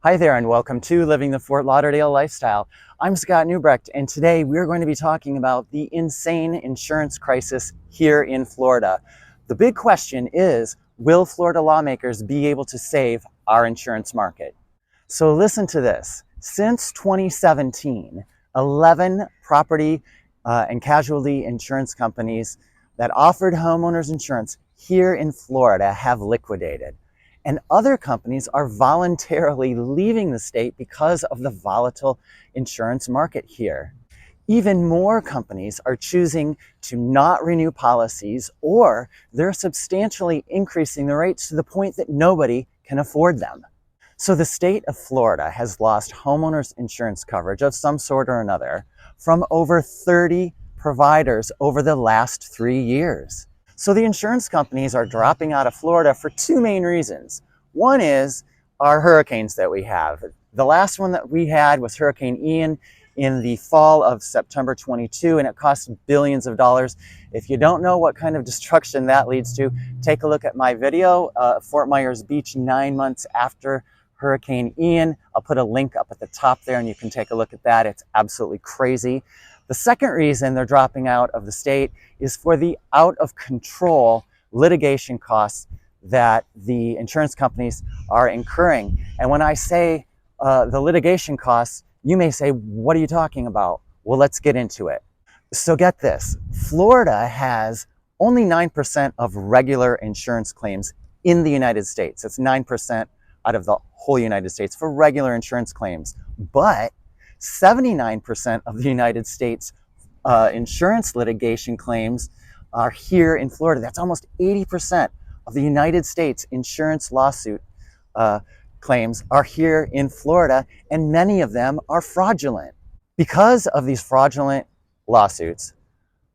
Hi there and welcome to Living the Fort Lauderdale Lifestyle. I'm Scott Neubrecht and today we're going to be talking about the insane insurance crisis here in Florida. The big question is, will Florida lawmakers be able to save our insurance market? So listen to this. Since 2017, 11 property and casualty insurance companies that offered homeowners insurance here in Florida have liquidated. And other companies are voluntarily leaving the state because of the volatile insurance market here. Even more companies are choosing to not renew policies, or they're substantially increasing the rates to the point that nobody can afford them. So the state of Florida has lost homeowners insurance coverage of some sort or another from over 30 providers over the last 3 years. So the insurance companies are dropping out of Florida for two main reasons. One is our hurricanes that we have. The last one that we had was Hurricane Ian in the fall of September 22, and it cost billions of dollars. If you don't know what kind of destruction that leads to, take a look at my video, Fort Myers Beach 9 months after Hurricane Ian. I'll put a link up at the top there and you can take a look at that. It's absolutely crazy. The second reason they're dropping out of the state is for the out of control litigation costs that the insurance companies are incurring. And when I say the litigation costs, you may say, what are you talking about? Well, let's get into it. So get this, Florida has only 9% of regular insurance claims in the United States. It's 9% out of the whole United States for regular insurance claims. But 79% of the United States insurance litigation claims are here in Florida. That's almost 80% of the United States insurance lawsuit claims are here in Florida, and many of them are fraudulent. Because of these fraudulent lawsuits,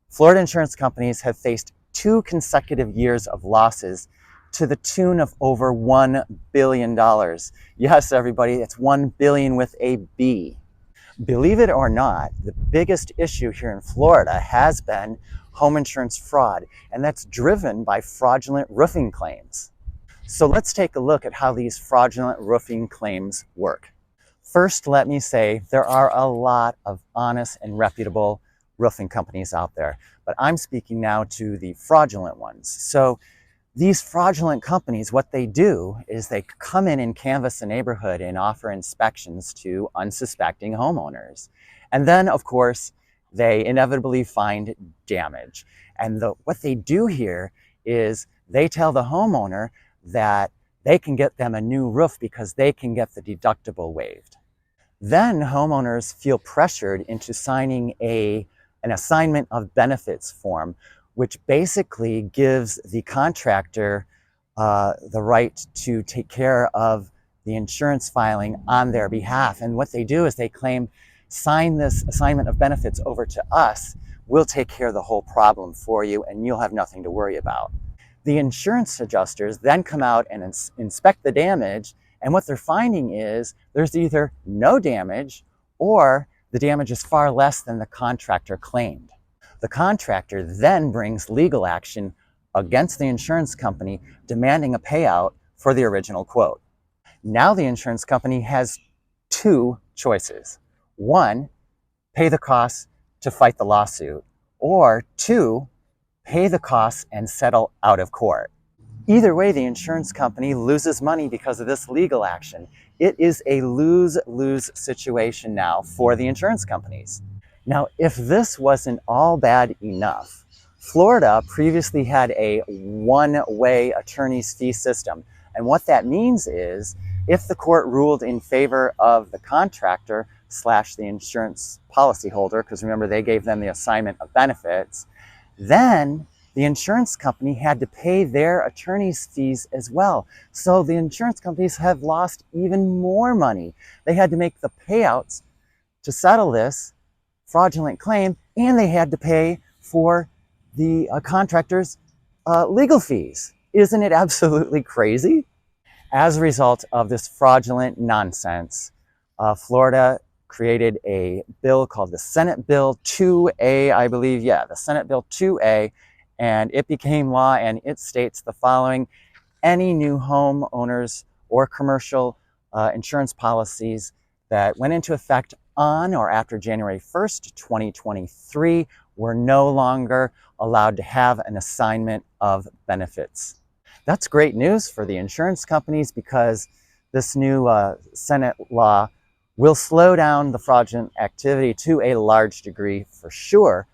Florida insurance companies have faced 2 consecutive years of losses to the tune of over $1 billion. Yes, everybody, it's 1 billion with a B. Believe it or not, the biggest issue here in Florida has been home insurance fraud, and that's driven by fraudulent roofing claims. So let's take a look at how these fraudulent roofing claims work. First, let me say there are a lot of honest and reputable roofing companies out there, but I'm speaking now to the fraudulent ones. So these fraudulent companies, what they do is they come in and canvass a neighborhood and offer inspections to unsuspecting homeowners. And then, of course, they inevitably find damage. And what they do here is they tell the homeowner that they can get them a new roof because they can get the deductible waived. Then homeowners feel pressured into signing an assignment of benefits form, which basically gives the contractor the right to take care of the insurance filing on their behalf. And what they do is they claim, sign this assignment of benefits over to us, we'll take care of the whole problem for you and you'll have nothing to worry about. The insurance adjusters then come out and inspect the damage, and what they're finding is there's either no damage or the damage is far less than the contractor claimed. The contractor then brings legal action against the insurance company, demanding a payout for the original quote. Now the insurance company has 2 choices. 1, pay the costs to fight the lawsuit, or 2, pay the costs and settle out of court. Either way, the insurance company loses money because of this legal action. It is a lose-lose situation now for the insurance companies. Now, if this wasn't all bad enough, Florida previously had a one-way attorney's fee system. And what that means is, if the court ruled in favor of the contractor / the insurance policyholder, because remember they gave them the assignment of benefits, then the insurance company had to pay their attorney's fees as well. So the insurance companies have lost even more money. They had to make the payouts to settle this fraudulent claim, and they had to pay for the contractor's legal fees. Isn't it absolutely crazy? As a result of this fraudulent nonsense, Florida created a bill called the Senate Bill 2A, I believe. Yeah, the Senate Bill 2A, and it became law, and it states the following: any new homeowners or commercial insurance policies that went into effect on or after January 1st, 2023 were no longer allowed to have an assignment of benefits. That's great news for the insurance companies because this new Senate law will slow down the fraudulent activity to a large degree for sure.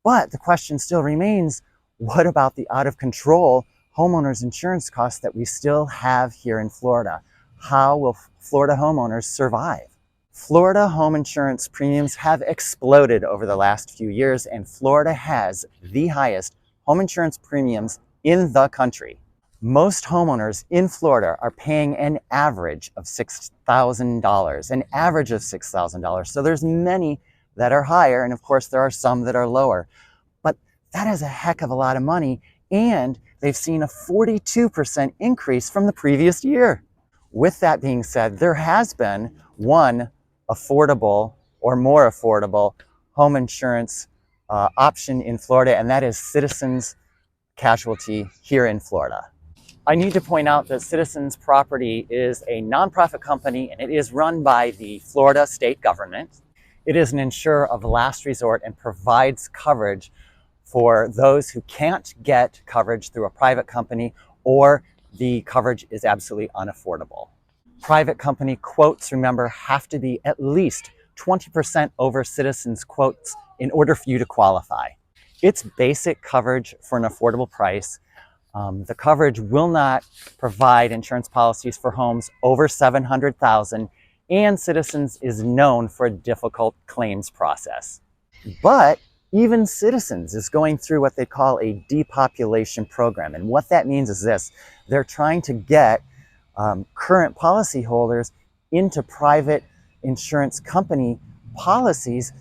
But the question still remains, what about the out of control homeowners insurance costs that we still have here in Florida? How will Florida homeowners survive? Florida home insurance premiums have exploded over the last few years, and Florida has the highest home insurance premiums in the country. Most homeowners in Florida are paying an average of $6,000, an average of $6,000. So there's many that are higher, and of course there are some that are lower. But that is a heck of a lot of money, and they've seen a 42% increase from the previous year. With that being said, there has been one affordable or more affordable home insurance option in Florida, and that is Citizens Casualty here in Florida. I need to point out that Citizens Property is a nonprofit company and it is run by the Florida state government. It is an insurer of last resort and provides coverage for those who can't get coverage through a private company or the coverage is absolutely unaffordable. Private company quotes, remember, have to be at least 20% over Citizens quotes in order for you to qualify. It's basic coverage for an affordable price. The coverage will not provide insurance policies for homes over $700,000, and Citizens is known for a difficult claims process. But even Citizens is going through what they call a depopulation program. And what that means is this: they're trying to get current policyholders into private insurance company policies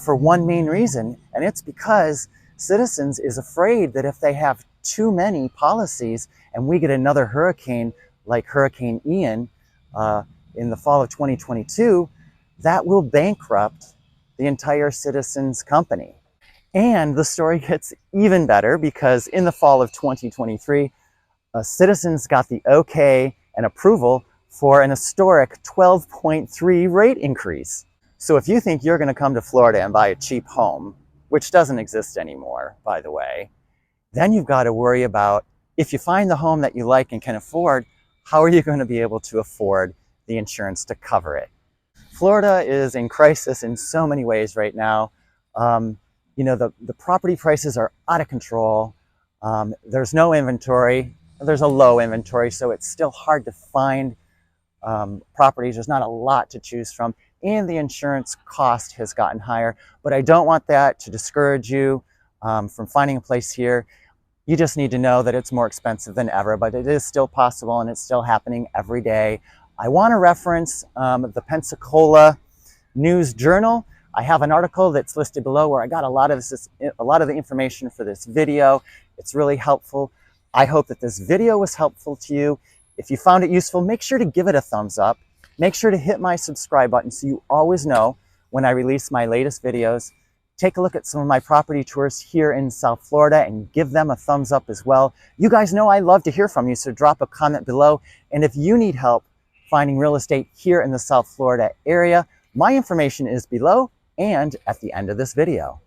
for one main reason, and it's because Citizens is afraid that if they have too many policies and we get another hurricane like Hurricane Ian in the fall of 2022, that will bankrupt the entire Citizens company. And the story gets even better because in the fall of 2023, Citizens got the okay and approval for an historic 12.3 rate increase. So if you think you're going to come to Florida and buy a cheap home, which doesn't exist anymore, by the way, then you've got to worry about, if you find the home that you like and can afford, how are you going to be able to afford the insurance to cover it? Florida is in crisis in so many ways right now. The property prices are out of control. There's no inventory. There's a low inventory, so it's still hard to find properties. There's not a lot to choose from, and the insurance cost has gotten higher. But I don't want that to discourage you from finding a place here. You just need to know that it's more expensive than ever, but it is still possible and it's still happening every day. I want to reference the Pensacola News Journal. I have an article that's listed below where I got a lot of the information for this video. It's really helpful. I hope that this video was helpful to you. If you found it useful, make sure to give it a thumbs up. Make sure to hit my subscribe button so you always know when I release my latest videos. Take a look at some of my property tours here in South Florida and give them a thumbs up as well. You guys know I love to hear from you, so drop a comment below. And if you need help finding real estate here in the South Florida area, my information is below and at the end of this video.